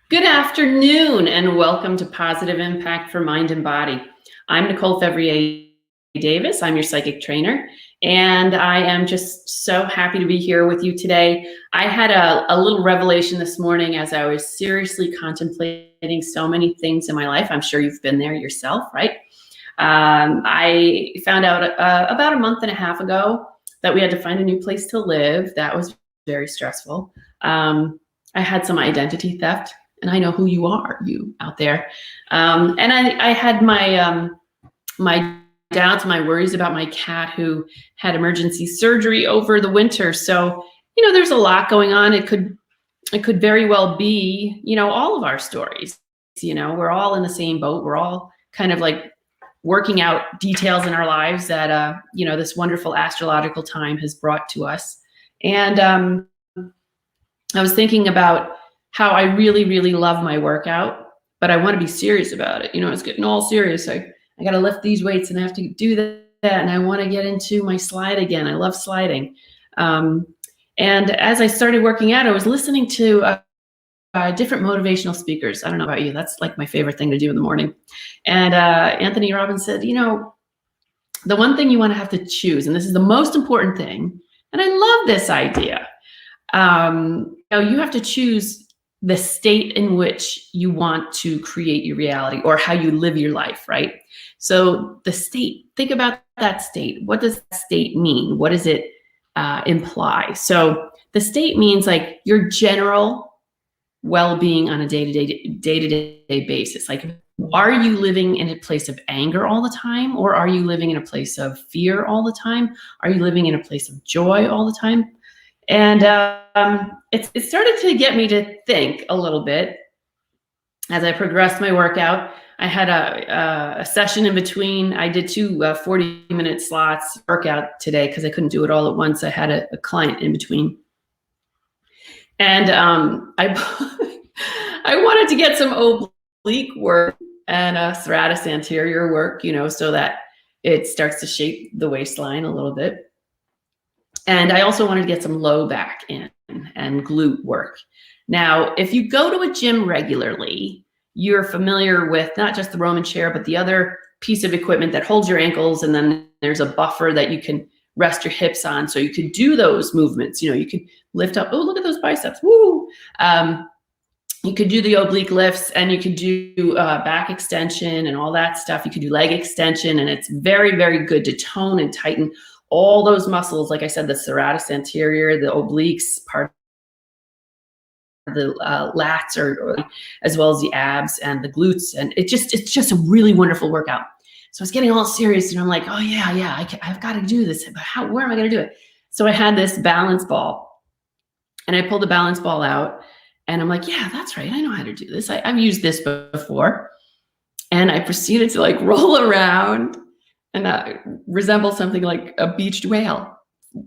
Good afternoon and welcome to Positive Impact for Mind and Body. I'm Nicole Fevrier Davis. I'm your psychic trainer, and I am just so happy to be here with you today. I had a little revelation this morning as I was seriously contemplating so many things in my life. I'm sure you've been there yourself, right? I found out about a month and a half ago that we had to find a new place to live. That was very stressful. I had some identity theft. And I know who you are, you out there. And I had my doubts, my worries about my cat who had emergency surgery over the winter. So, there's a lot going on. It could very well be, all of our stories. We're all in the same boat. We're all kind of like working out details in our lives that, this wonderful astrological time has brought to us. And I was thinking about how I really, really love my workout, but I want to be serious about it. It's getting all serious. I got to lift these weights and I have to do that. And I want to get into my slide again. I love sliding. And as I started working out, I was listening to different motivational speakers. I don't know about you. That's like my favorite thing to do in the morning. And Anthony Robbins said, the one thing you want to have to choose, and this is the most important thing. And I love this idea. You have to choose the state in which you want to create your reality or how you live your life, right? So the state, think about that state. What does that state mean? What does it imply? So the state means like your general well-being on a day-to-day basis. Like, are you living in a place of anger all the time? Or are you living in a place of fear all the time? Are you living in a place of joy all the time? And it started to get me to think a little bit as I progressed my workout. I had a session in between. I did two 40-minute slots workout today because I couldn't do it all at once. I had a client in between. And I wanted to get some oblique work and serratus anterior work, so that it starts to shape the waistline a little bit. And I also wanted to get some low back in and glute work. Now, if you go to a gym regularly, you're familiar with not just the Roman chair, but the other piece of equipment that holds your ankles. And then there's a buffer that you can rest your hips on. So you could do those movements. You could lift up. Oh, look at those biceps. Woo! You could do the oblique lifts and you could do back extension and all that stuff. You could do leg extension. And it's very, very good to tone and tighten all those muscles, like I said, the serratus anterior, the obliques, part of the lats, or as well as the abs and the glutes, and it's just a really wonderful workout. So I was getting all serious, and I'm like, oh yeah, I've got to do this. But where am I going to do it? So I had this balance ball, and I pulled the balance ball out, and I'm like, yeah, that's right, I know how to do this. I've used this before, and I proceeded to like roll around and resemble something like a beached whale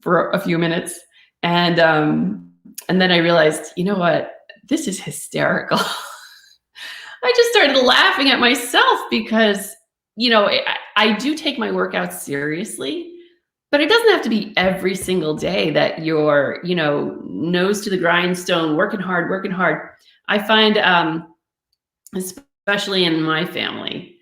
for a few minutes. And then I realized, you know what? This is hysterical. I just started laughing at myself because, I do take my workouts seriously, but it doesn't have to be every single day that you're, nose to the grindstone, working hard. I find, especially in my family,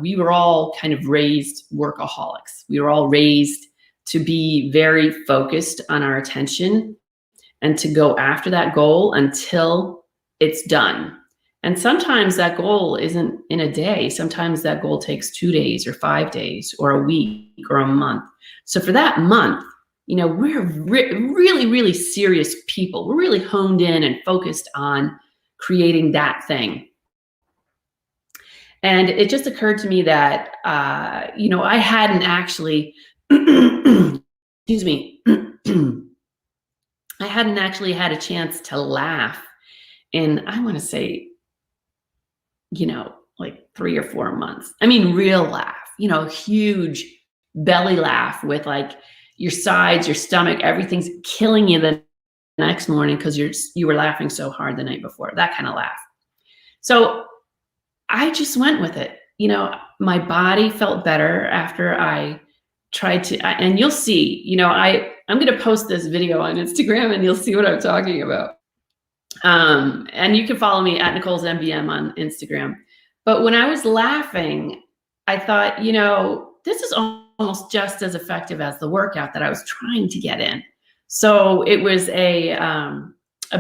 we were all kind of raised workaholics. We were all raised to be very focused on our attention and to go after that goal until it's done. And sometimes that goal isn't in a day. Sometimes that goal takes 2 days or 5 days or a week or a month. So for that month, we're really, really serious people. We're really honed in and focused on creating that thing. And it just occurred to me that, I hadn't actually, excuse me, I hadn't actually had a chance to laugh in, I want to say, like 3 or 4 months. I mean, real laugh, huge belly laugh with like your sides, your stomach, everything's killing you the next morning because you were laughing so hard the night before, that kind of laugh. So I just went with it. My body felt better after I tried to, and you'll see, I'm going to post this video on Instagram and you'll see what I'm talking about. And you can follow me at Nicole's MBM on Instagram. But when I was laughing, I thought, this is almost just as effective as the workout that I was trying to get in. So it was a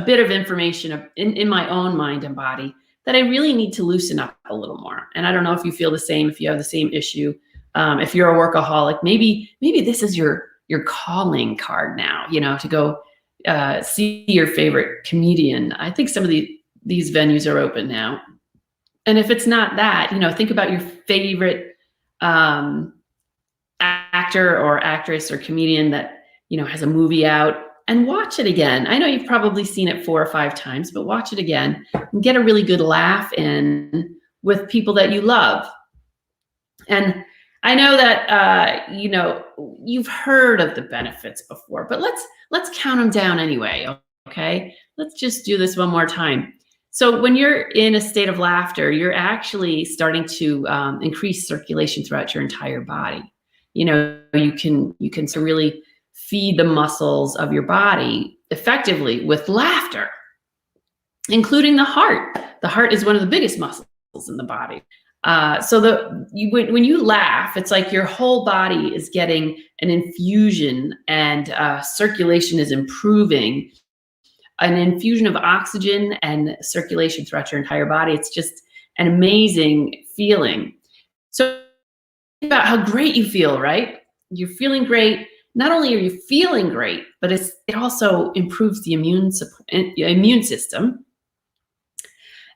bit of information in my own mind and body that I really need to loosen up a little more. And I don't know if you feel the same, if you have the same issue, if you're a workaholic, maybe this is your calling card now, to go see your favorite comedian. I think some of these venues are open now. And if it's not that, think about your favorite actor or actress or comedian that, has a movie out, and watch it again. I know you've probably seen it 4 or 5 times, but watch it again and get a really good laugh in with people that you love. And I know that, you've heard of the benefits before, but let's count them down anyway. Okay. Let's just do this one more time. So when you're in a state of laughter, you're actually starting to increase circulation throughout your entire body. You can really feed the muscles of your body effectively with laughter, including the heart. The heart is one of the biggest muscles in the body. So when you laugh, it's like your whole body is getting an infusion, and circulation is improving. An infusion of oxygen and circulation throughout your entire body. It's just an amazing feeling. So think about how great you feel, right? You're feeling great. Not only are you feeling great, but it also improves the immune system.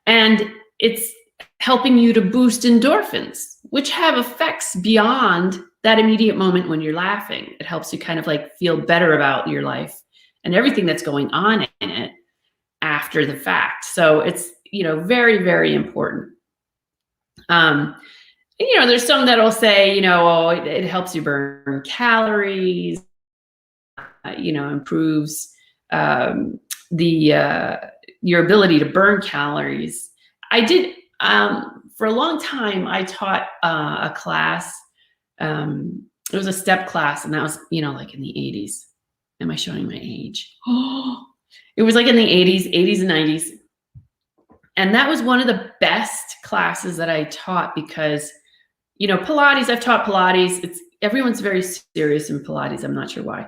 And it's helping you to boost endorphins, which have effects beyond that immediate moment when you're laughing. It helps you kind of like feel better about your life and everything that's going on in it after the fact. So it's, very, very important. There's some that'll say, it helps you burn calories, improves your ability to burn calories. I did, for a long time, I taught a class. It was a step class, and that was, like in the 80s. Am I showing my age? Oh, it was like in the 80s and 90s. And that was one of the best classes that I taught because, Pilates, I've taught Pilates. Everyone's very serious in Pilates. I'm not sure why.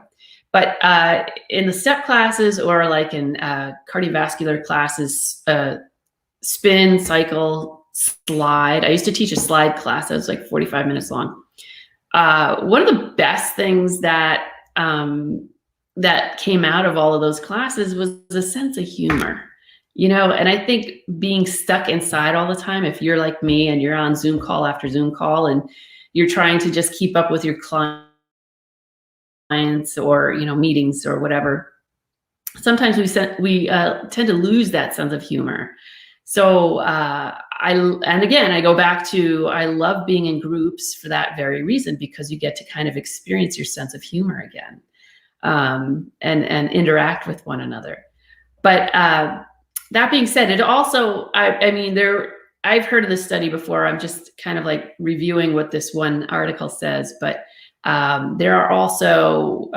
But in the step classes or like in cardiovascular classes, spin, cycle, slide. I used to teach a slide class that was like 45 minutes long. One of the best things that came out of all of those classes was a sense of humor, and I think being stuck inside all the time, if you're like me and you're on Zoom call after Zoom call and you're trying to just keep up with your clients or, meetings or whatever, sometimes we tend to lose that sense of humor. So I go back to, I love being in groups for that very reason, because you get to kind of experience your sense of humor again. And interact with one another. But that being said, it also, I've heard of this study before. I'm just kind of like reviewing what this one article says, but there are also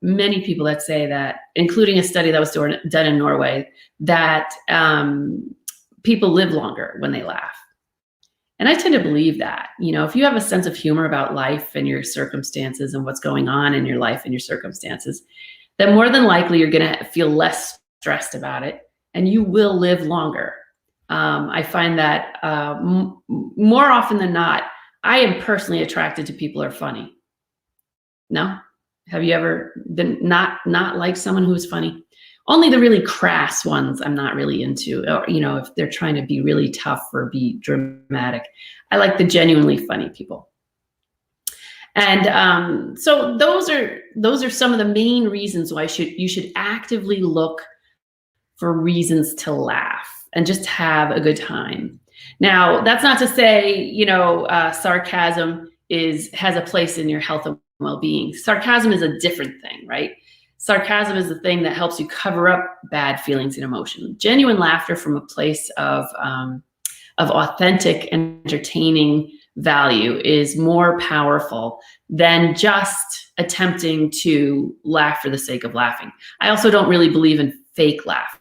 many people that say that, including a study that was done in Norway, that people live longer when they laugh. And I tend to believe that, if you have a sense of humor about life and your circumstances and what's going on in your life and your circumstances, then more than likely you're going to feel less stressed about it and you will live longer. I find that more often than not, I am personally attracted to people who are funny. No? Have you ever been not like someone who is funny? Only the really crass ones I'm not really into, or, if they're trying to be really tough or be dramatic. I like the genuinely funny people. And so those are some of the main reasons why you should actively look for reasons to laugh and just have a good time. Now, that's not to say, sarcasm has a place in your health and well-being. Sarcasm is a different thing, right? Sarcasm is the thing that helps you cover up bad feelings and emotion. Genuine laughter from a place of authentic, entertaining value is more powerful than just attempting to laugh for the sake of laughing. I also don't really believe in fake laughter.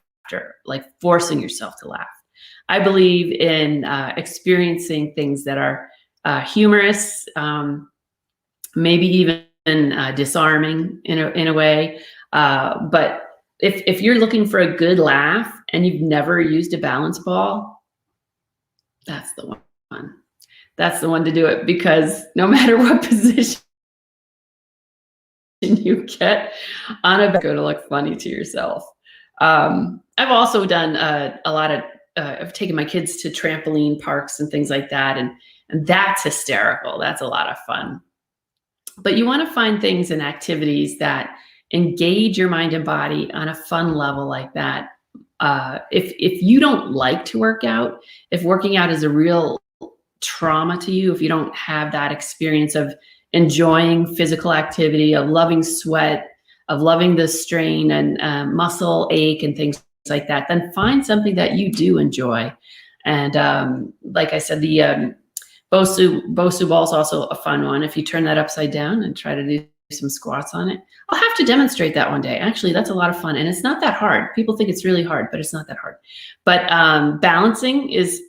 like forcing yourself to laugh. I believe in experiencing things that are humorous, maybe even disarming in a way. But if you're looking for a good laugh and you've never used a balance ball, that's the one. That's the one to do it, because no matter what position you get on a, it's going to look funny to yourself. I've also done a lot of, I've taken my kids to trampoline parks and things like that. And that's hysterical. That's a lot of fun. But you want to find things and activities that engage your mind and body on a fun level like that. If you don't like to work out, if working out is a real trauma to you, if you don't have that experience of enjoying physical activity, of loving sweat, of loving the strain and muscle ache and things like that, then find something that you do enjoy. And like I said, the Bosu ball is also a fun one. If you turn that upside down and try to do some squats on it, I'll have to demonstrate that one day. Actually, that's a lot of fun, and it's not that hard. People think it's really hard, but it's not that hard. But balancing is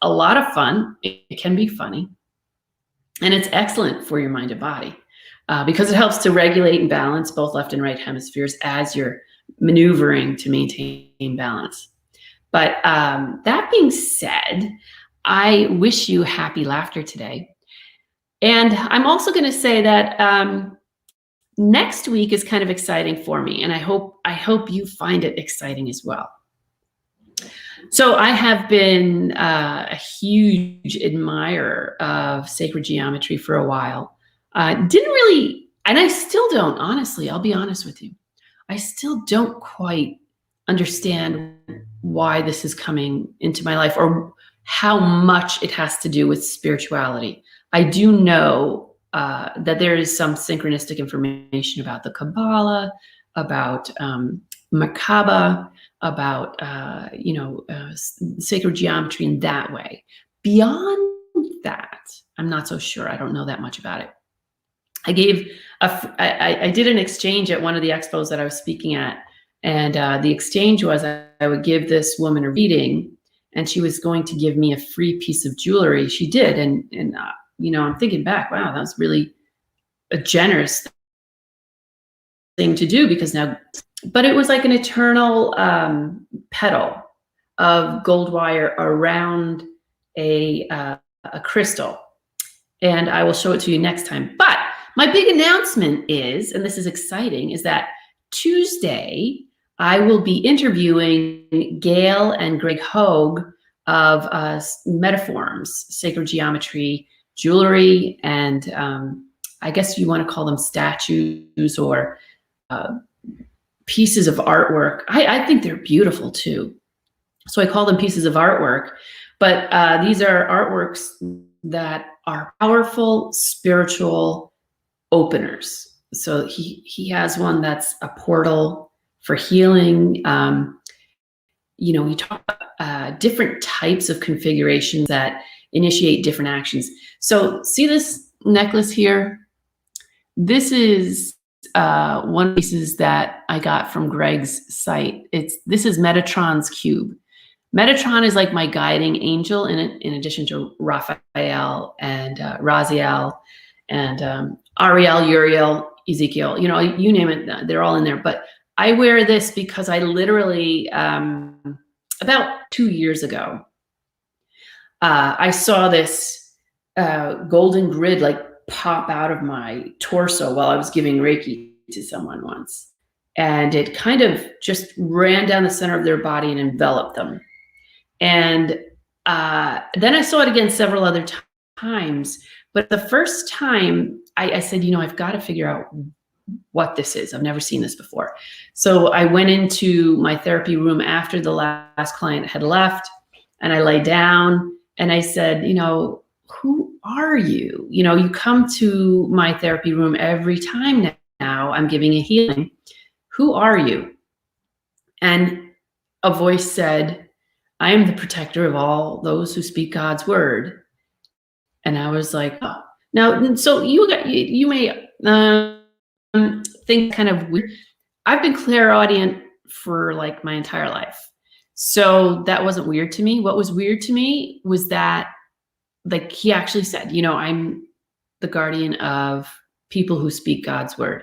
a lot of fun. It can be funny, and it's excellent for your mind and body because it helps to regulate and balance both left and right hemispheres as you're maneuvering to maintain balance. But that being said, I wish you happy laughter today. And I'm also going to say that next week is kind of exciting for me, and I hope you find it exciting as well. So I have been a huge admirer of sacred geometry for a while. Didn't really, and I still don't, honestly, I'll be honest with you. I still don't quite understand why this is coming into my life or how much it has to do with spirituality. I do know that there is some synchronistic information about the Kabbalah, about Merkaba, about sacred geometry in that way. Beyond that, I'm not so sure. I don't know that much about it. I did an exchange at one of the expos that I was speaking at, and the exchange was I would give this woman a reading, and she was going to give me a free piece of jewelry. She did, and I'm thinking back, wow, that was really a generous thing to do, because now, but it was like an eternal petal of gold wire around a crystal, and I will show it to you next time. But my big announcement is, and this is exciting, is that Tuesday I will be interviewing Gail and Greg Hogue of Metaforms, Sacred Geometry Jewelry, and I guess you want to call them statues or pieces of artwork. I think they're beautiful too. So I call them pieces of artwork, but these are artworks that are powerful spiritual openers. So he has one that's a portal for healing. We talk about different types of configurations that initiate different actions. So see this necklace here? This is one of the pieces that I got from Greg's site. This is Metatron's cube. Metatron is like my guiding angel in addition to Raphael and Raziel and Ariel, Uriel, Ezekiel, you name it, they're all in there. But I wear this because I literally, about 2 years ago, I saw this golden grid like pop out of my torso while I was giving Reiki to someone once. And it kind of just ran down the center of their body and enveloped them. And then I saw it again several other times. But the first time I said, I've got to figure out what this is. I've never seen this before. So I went into my therapy room after the last client had left, and I lay down and I said, who are you? You come to my therapy room every time now I'm giving a healing. Who are you? And a voice said, I am the protector of all those who speak God's word. And I was like, oh. Now, so you may think kind of weird. I've been clairaudient for like my entire life. So that wasn't weird to me. What was weird to me was that, like, he actually said, I'm the guardian of people who speak God's word.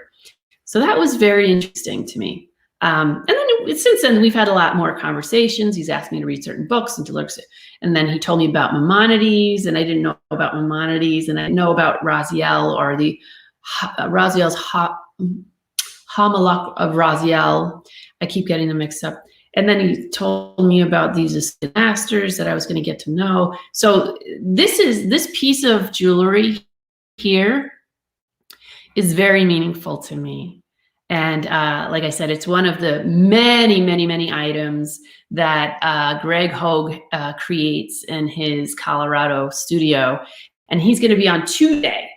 So that was very interesting to me. And then since then, we've had a lot more conversations. He's asked me to read certain books and to look. And then he told me about Maimonides, and I didn't know about Maimonides, and I didn't know about Raziel, or the Raziel's Homilok of Raziel. I keep getting them mixed up. And then he told me about these assistant masters that I was going to get to know. So this piece of jewelry here is very meaningful to me. And like I said, it's one of the many, many, many items that Greg Hogue creates in his Colorado studio. And he's going to be on Tuesday.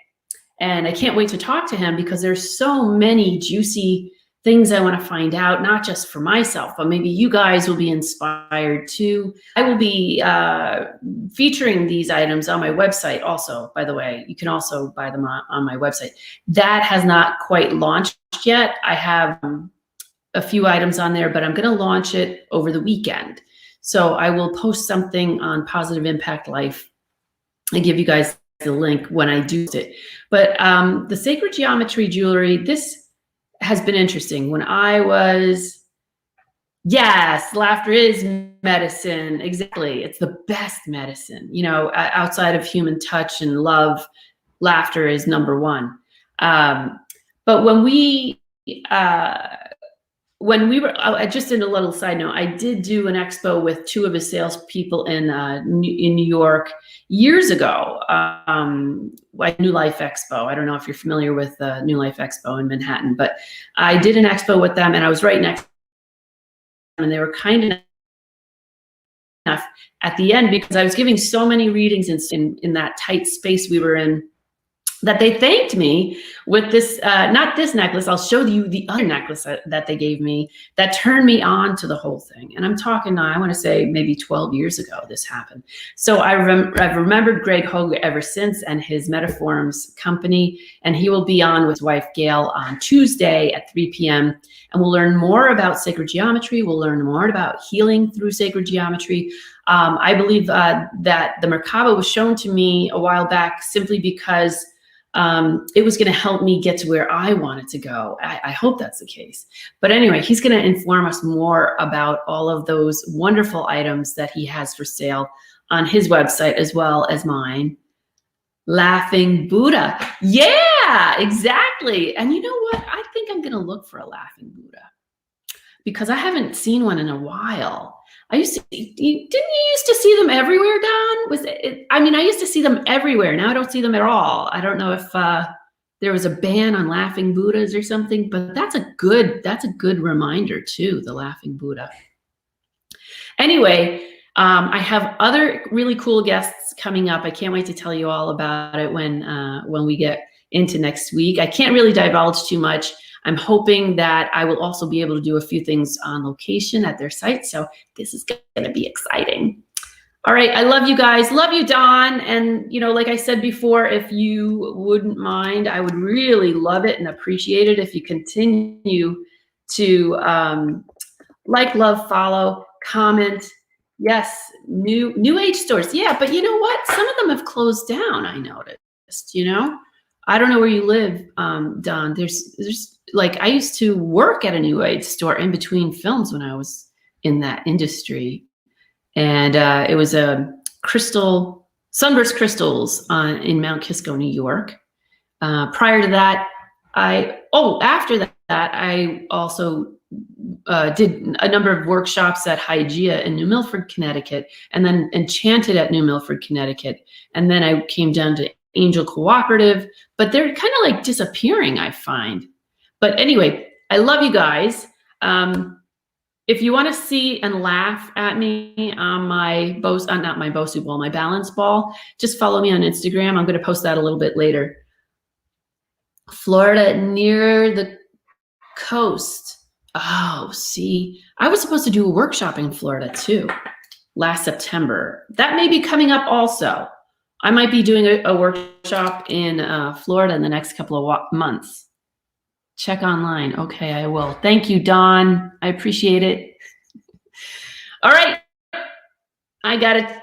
And I can't wait to talk to him because there's so many juicy things I want to find out, not just for myself, but maybe you guys will be inspired too. I will be featuring these items on my website also, by the way. You can also buy them on my website. That has not quite launched yet. I have a few items on there, but I'm going to launch it over the weekend. So I will post something on Positive Impact Life and give you guys the link when I do it. But the sacred geometry jewelry, this has been interesting. When I was, yes, laughter is medicine. Exactly. It's the best medicine, outside of human touch and love, laughter is number one. But when we were, just in a little side note, I did do an expo with two of his salespeople in New York years ago, like New Life Expo. I don't know if you're familiar with New Life Expo in Manhattan, but I did an expo with them, and I was right next to them, and they were kind enough at the end, because I was giving so many readings in that tight space we were in, that they thanked me with this, not this necklace, I'll show you the other necklace that they gave me that turned me on to the whole thing. And I'm talking, I want to say maybe 12 years ago this happened. So I've remembered Greg Hogue ever since, and his Metaforms company, and he will be on with his wife Gail on Tuesday at 3 p.m. And we'll learn more about sacred geometry. We'll learn more about healing through sacred geometry. I believe that the Merkaba was shown to me a while back simply because it was going to help me get to where I wanted to go. I hope that's the case. But anyway, he's going to inform us more about all of those wonderful items that he has for sale on his website as well as mine. Laughing Buddha. Yeah, exactly. And you know what? I think I'm going to look for a Laughing Buddha because I haven't seen one in a while. Didn't you used to see them everywhere, Don? I used to see them everywhere. Now I don't see them at all. I don't know if there was a ban on Laughing Buddhas or something, but that's a good reminder too, the Laughing Buddha. Anyway, I have other really cool guests coming up. I can't wait to tell you all about it when we get into next week. I can't really divulge too much. I'm hoping that I will also be able to do a few things on location at their site. So this is going to be exciting. All right. I love you guys. Love you, Don. And, like I said before, if you wouldn't mind, I would really love it and appreciate it if you continue to like, love, follow, comment. Yes. New age stores. Yeah. But you know what? Some of them have closed down. I noticed, I don't know where you live, Don. There's like, I used to work at a new age store in between films when I was in that industry. And it was a Sunburst Crystals in Mount Kisco, New York. Prior to that, after that, I also did a number of workshops at Hygeia in New Milford, Connecticut, and then Enchanted at New Milford, Connecticut. And then I came down to Angel Cooperative, but they're kind of like disappearing, I find. But anyway, I love you guys. If you want to see and laugh at me on my not my Bosu ball, my balance ball, just follow me on Instagram. I'm going to post that a little bit later. Florida near the coast. Oh, see, I was supposed to do a workshop in Florida too last September. That may be coming up also. I might be doing a workshop in Florida in the next couple of months. Check online. Okay, I will. Thank you, Don. I appreciate it. All right, I got to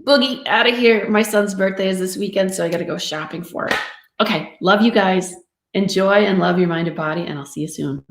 boogie out of here. My son's birthday is this weekend, so I got to go shopping for it. Okay, love you guys. Enjoy and love your mind and body, and I'll see you soon.